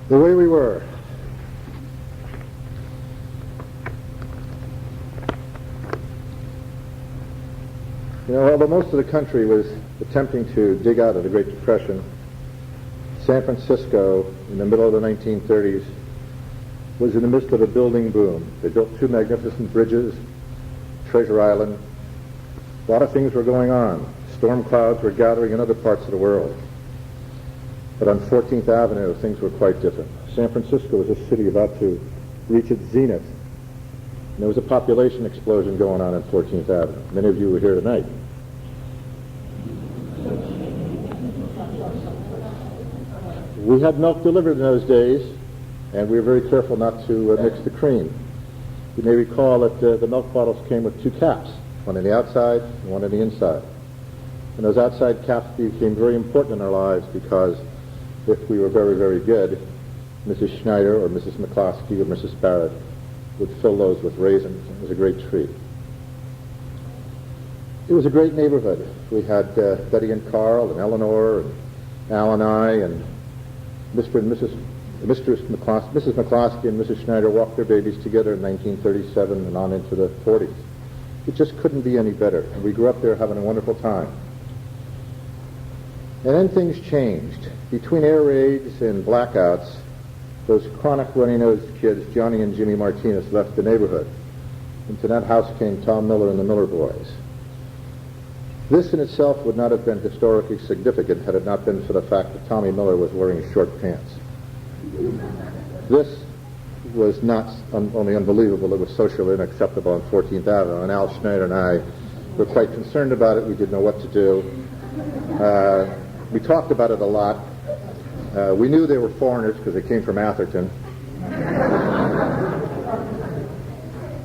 The way we were. You know, although most of the country was attempting to dig out of the Great Depression, San Francisco, in the middle of the 1930s, was in the midst of a building boom. They built two magnificent bridges, Treasure Island. A lot of things were going on. Storm clouds were gathering in other parts of the world. But on 14th Avenue, things were quite different. San Francisco was a city about to reach its zenith. And there was a population explosion going on 14th Avenue. Many of you were here tonight. We had milk delivered in those days, and we were very careful not to mix the cream. You may recall that the milk bottles came with two caps, one on the outside and one on the inside. And those outside caps became very important in our lives because if we were very, very good, Mrs. Schneider or Mrs. McCloskey or Mrs. Barrett would fill those with raisins. It was a great treat. It was a great neighborhood. We had Betty and Carl and Eleanor and Al and I and Mrs. McCloskey and Mrs. Schneider walked their babies together in 1937 and on into the 40s. It just couldn't be any better. And we grew up there having a wonderful time. And then things changed. Between air raids and blackouts, those chronic runny-nosed kids, Johnny and Jimmy Martinez, left the neighborhood. Into that house came Tom Miller and the Miller boys. This in itself would not have been historically significant had it not been for the fact that Tommy Miller was wearing short pants. This was not only unbelievable, it was socially unacceptable on 14th Avenue, and Al Schneider and I were quite concerned about it. We didn't know what to do. We talked about it a lot. We knew they were foreigners because they came from Atherton.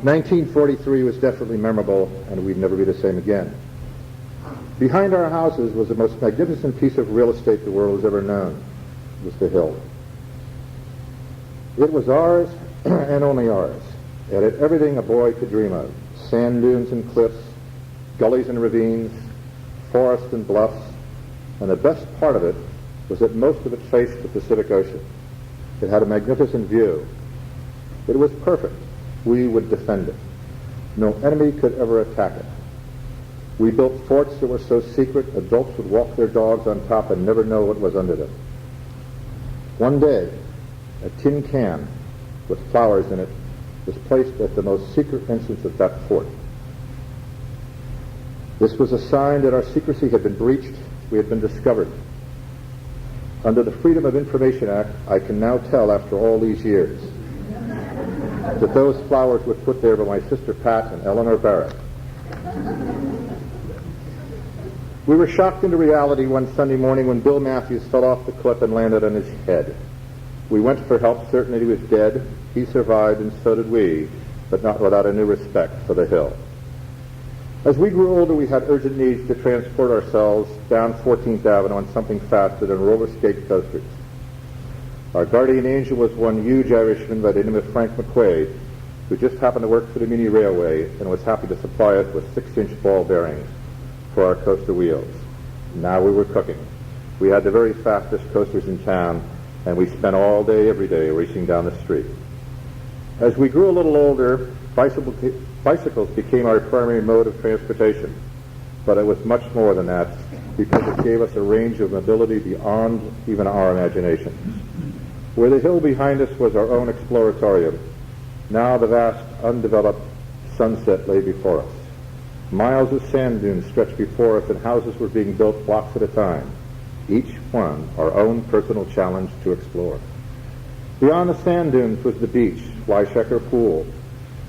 1943 was definitely memorable, and we'd never be the same again. Behind our houses was the most magnificent piece of real estate the world has ever known. It was the Hill. It was ours and only ours. It had everything a boy could dream of. Sand dunes and cliffs, gullies and ravines, forests and bluffs, and the best part of it was that most of it faced the Pacific Ocean. It had a magnificent view. It was perfect. We would defend it. No enemy could ever attack it. We built forts that were so secret adults would walk their dogs on top and never know what was under them. One day, a tin can with flowers in it was placed at the most secret entrance of that fort. This was a sign that our secrecy had been breached. We had been discovered. Under the Freedom of Information Act, I can now tell after all these years that those flowers were put there by my sister Pat and Eleanor Barrett. We were shocked into reality one Sunday morning when Bill Matthews fell off the cliff and landed on his head. We went for help, certain that he was dead. He survived, and so did we, but not without a new respect for the Hill. As we grew older, we had urgent needs to transport ourselves down 14th Avenue on something faster than roller skate coasters. Our guardian angel was one huge Irishman by the name of Frank McQuaid, who just happened to work for the Muni Railway and was happy to supply us with 6-inch ball bearings for our coaster wheels. Now we were cooking. We had the very fastest coasters in town, and we spent all day, every day, racing down the street. As we grew a little older, bicycles became our primary mode of transportation, but it was much more than that because it gave us a range of mobility beyond even our imaginations. Where the hill behind us was our own exploratorium, now the vast, undeveloped sunset lay before us. Miles of sand dunes stretched before us, and houses were being built blocks at a time, each one our own personal challenge to explore. Beyond the sand dunes was the beach, Fleischacker Pool,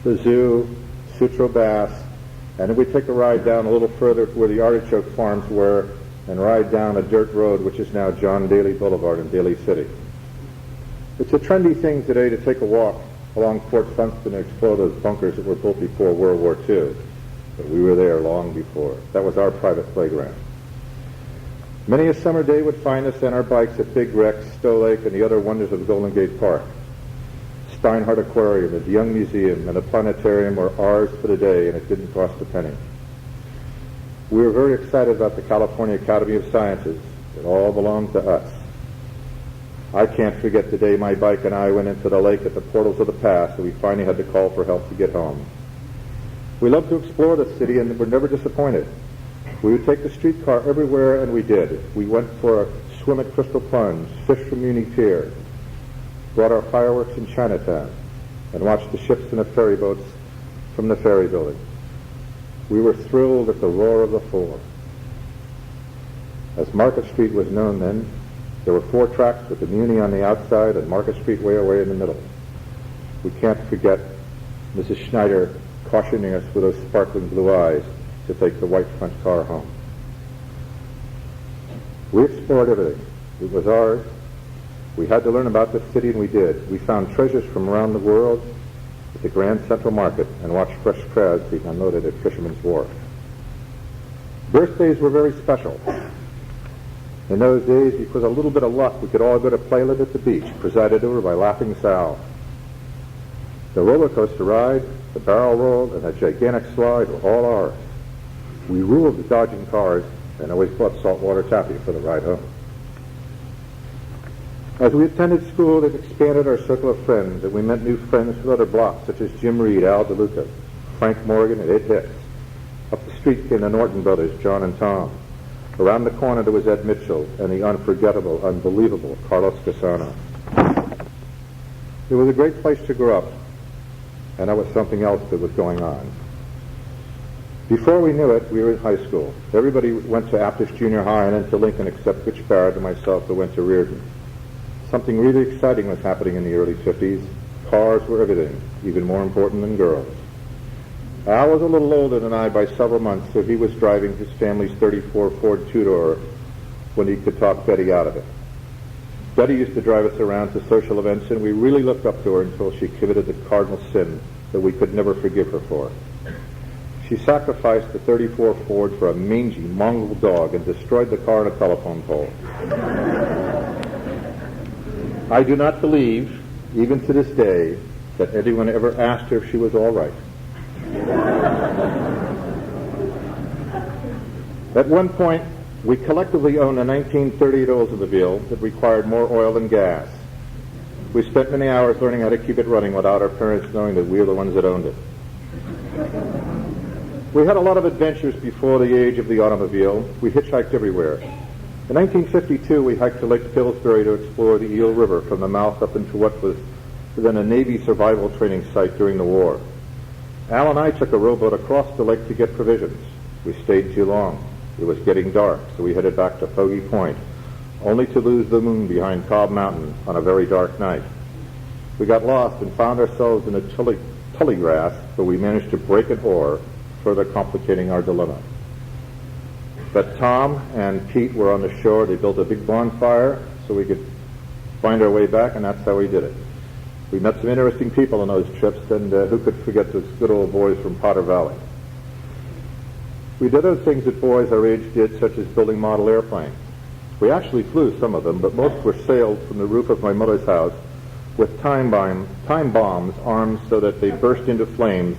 the zoo, Sutro Bass, and then we take a ride down a little further to where the artichoke farms were and ride down a dirt road which is now John Daly Boulevard in Daly City. It's a trendy thing today to take a walk along Fort Funston and explore those bunkers that were built before World War II. But we were there long before. That was our private playground. Many a summer day would find us on our bikes at Big Rex, Stowe Lake, and the other wonders of Golden Gate Park. Steinhardt Aquarium, the Young Museum, and the planetarium were ours for the day, and it didn't cost a penny. We were very excited about the California Academy of Sciences. It all belonged to us. I can't forget the day my bike and I went into the lake at the portals of the pass, and we finally had to call for help to get home. We loved to explore the city and were never disappointed. We would take the streetcar everywhere, and we did. We went for a swim at Crystal Plunge, fished from Muni Pier, brought our fireworks in Chinatown, and watched the ships and the ferry boats from the ferry building. We were thrilled at the roar of the four. As Market Street was known then, there were 4 tracks with the Muni on the outside and Market Street way away in the middle. We can't forget Mrs. Schneider cautioning us with those sparkling blue eyes to take the white front car home. We explored everything. It was ours. We had to learn about the city, and we did. We found treasures from around the world at the Grand Central Market and watched fresh crabs being unloaded at Fisherman's Wharf. Birthdays were very special. In those days, because a little bit of luck, we could all go to Playland at the beach, presided over by Laughing Sal. The roller coaster ride, the barrel roll, and the gigantic slide were all ours. We ruled the dodging cars and always bought saltwater taffy for the ride home. As we attended school, it expanded our circle of friends, and we met new friends from other blocks, such as Jim Reed, Al DeLuca, Frank Morgan, and Ed Hicks. Up the street came the Norton brothers, John and Tom. Around the corner there was Ed Mitchell and the unforgettable, unbelievable Carlos Casano. It was a great place to grow up, and that was something else that was going on. Before we knew it, we were in high school. Everybody went to Aptis Junior High and then to Lincoln except Rich Barrett and myself who went to Reardon. Something really exciting was happening in the early 50s. Cars were everything, even more important than girls. Al was a little older than I by several months, so he was driving his family's 34 Ford two-door when he could talk Betty out of it. Betty used to drive us around to social events, and we really looked up to her until she committed the cardinal sin that we could never forgive her for. She sacrificed the 34 Ford for a mangy mongrel dog and destroyed the car on a telephone pole. I do not believe, even to this day, that anyone ever asked her if she was all right. At one point, we collectively owned a 1938 Oldsmobile that required more oil than gas. We spent many hours learning how to keep it running without our parents knowing that we were the ones that owned it. We had a lot of adventures before the age of the automobile. We hitchhiked everywhere. In 1952, we hiked to Lake Pillsbury to explore the Eel River from the mouth up into what was then a Navy survival training site during the war. Al and I took a rowboat across the lake to get provisions. We stayed too long. It was getting dark, so we headed back to Foggy Point, only to lose the moon behind Cobb Mountain on a very dark night. We got lost and found ourselves in a tully grass, but we managed to break an oar, further complicating our dilemma. But Tom and Pete were on the shore. They built a big bonfire so we could find our way back, and that's how we did it. We met some interesting people on those trips, and who could forget those good old boys from Potter Valley. We did other things that boys our age did, such as building model airplanes. We actually flew some of them, but most were sailed from the roof of my mother's house with time bombs armed so that they burst into flames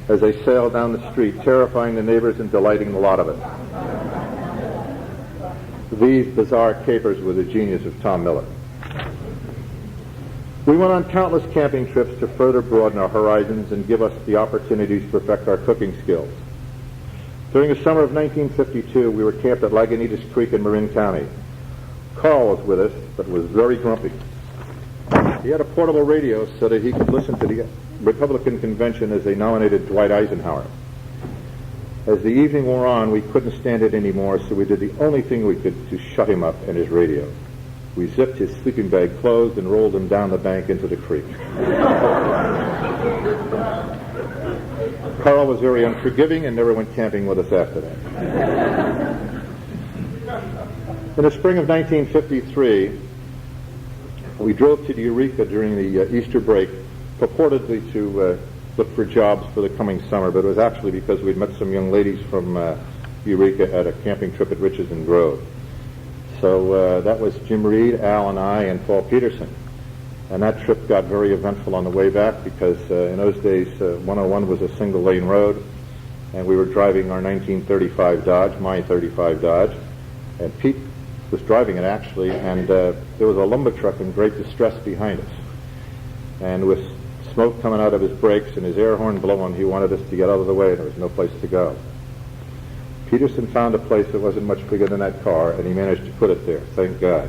as they sailed down the street, terrifying the neighbors and delighting the lot of it. These bizarre capers were the genius of Tom Miller. We went on countless camping trips to further broaden our horizons and give us the opportunity to perfect our cooking skills. During the summer of 1952, we were camped at Lagunitas Creek in Marin County. Carl was with us, but was very grumpy. He had a portable radio so that he could listen to the Republican convention as they nominated Dwight Eisenhower. As the evening wore on, we couldn't stand it anymore, so we did the only thing we could to shut him up and his radio. We zipped his sleeping bag closed and rolled him down the bank into the creek. Carl was very unforgiving and never went camping with us after that. In the spring of 1953, we drove to Eureka during the Easter break, purportedly to look for jobs for the coming summer, but it was actually because we'd met some young ladies from Eureka at a camping trip at Riches and Grove. So that was Jim Reed, Al and I, and Paul Peterson. And that trip got very eventful on the way back because in those days 101 was a single-lane road, and we were driving our 1935 Dodge, my 35 Dodge, and Pete was driving it actually, and there was a lumber truck in great distress behind us. And with smoke coming out of his brakes and his air horn blowing, he wanted us to get out of the way, and there was no place to go. Peterson found a place that wasn't much bigger than that car, and he managed to put it there, thank God.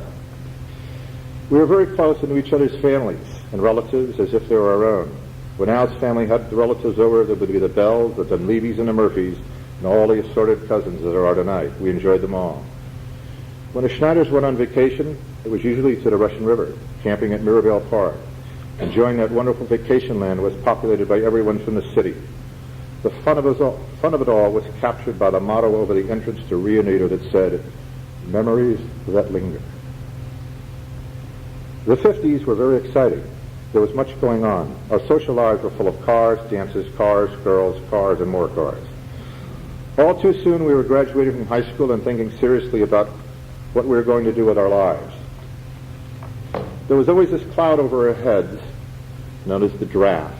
We were very close and knew each other's families and relatives as if they were our own. When Al's family had the relatives over, there would be the Bells, the Dunleavys, and the Murphys, and all the assorted cousins that there are tonight. We enjoyed them all. When the Schneiders went on vacation, it was usually to the Russian River, camping at Mirabelle Park. Enjoying that wonderful vacation land was populated by everyone from the city. The fun of it all was captured by the motto over the entrance to Rio Negro that said, "Memories that linger." The 50s were very exciting. There was much going on. Our social lives were full of cars, dances, cars, girls, cars, and more cars. All too soon we were graduating from high school and thinking seriously about what we were going to do with our lives. There was always this cloud over our heads known as the draft,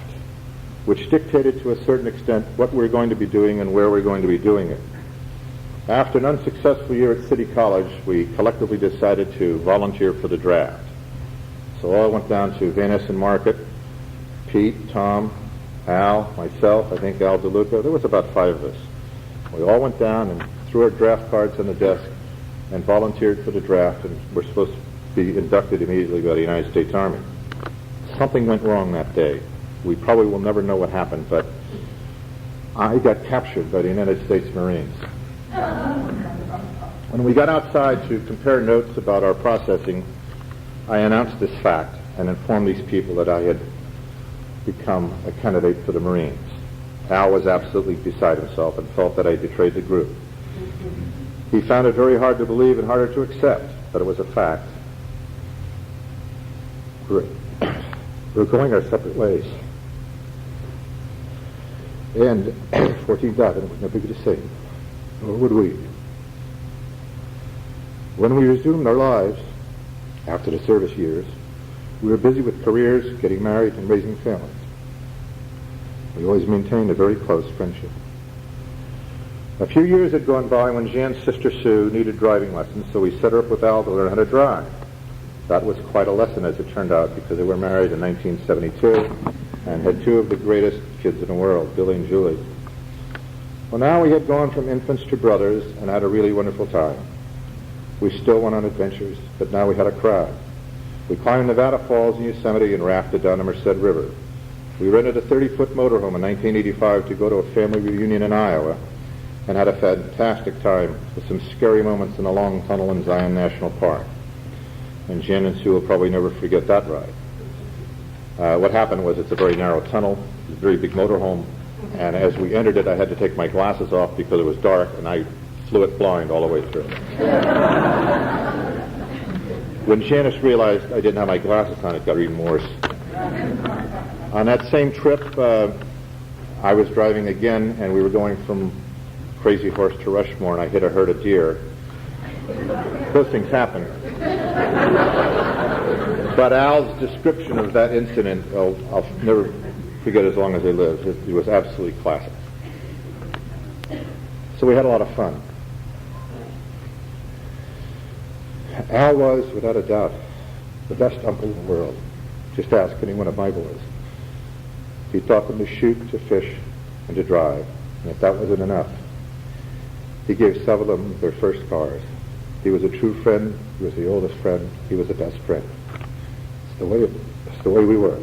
which dictated to a certain extent what we're going to be doing and where we're going to be doing it. After an unsuccessful year at City College, we collectively decided to volunteer for the draft. So I went down to Van Essen Market, Pete, Tom, Al, myself, I think Al DeLuca. There was about 5 of us. We all went down and threw our draft cards on the desk and volunteered for the draft, and we're supposed to be inducted immediately by the United States Army. Something went wrong that day. We probably will never know what happened, but I got captured by the United States Marines. When we got outside to compare notes about our processing, I announced this fact and informed these people that I had become a candidate for the Marines. Al was absolutely beside himself and felt that I betrayed the group. He found it very hard to believe and harder to accept, but it was a fact. We're going our separate ways. And 14,000 was no big to say, nor would we. When we resumed our lives, after the service years, we were busy with careers, getting married, and raising families. We always maintained a very close friendship. A few years had gone by when Jan's sister Sue needed driving lessons, so we set her up with Al to learn how to drive. That was quite a lesson, as it turned out, because they were married in 1972 and had 2 of the greatest kids in the world, Billy and Julie. Well, now we had gone from infants to brothers and had a really wonderful time. We still went on adventures, but now we had a crowd. We climbed Nevada Falls in Yosemite and rafted down the Merced River. We rented a 30-foot motorhome in 1985 to go to a family reunion in Iowa and had a fantastic time with some scary moments in a long tunnel in Zion National Park. And Jen and Sue will probably never forget that ride. What happened was it's a very narrow tunnel, it's a very big motorhome, and as we entered it I had to take my glasses off because it was dark and I flew it blind all the way through. When Janice realized I didn't have my glasses on, it got even worse. On that same trip, I was driving again, and we were going from Crazy Horse to Rushmore, and I hit a herd of deer. Those things happen. But Al's description of that incident, I'll never forget as long as I live. It was absolutely classic. So we had a lot of fun. Al was, without a doubt, the best uncle in the world. Just ask anyone of my boys. He taught them to shoot, to fish, and to drive. And if that wasn't enough, he gave some of them their first cars. He was a true friend. He was the oldest friend. He was the best friend. It's the way we were.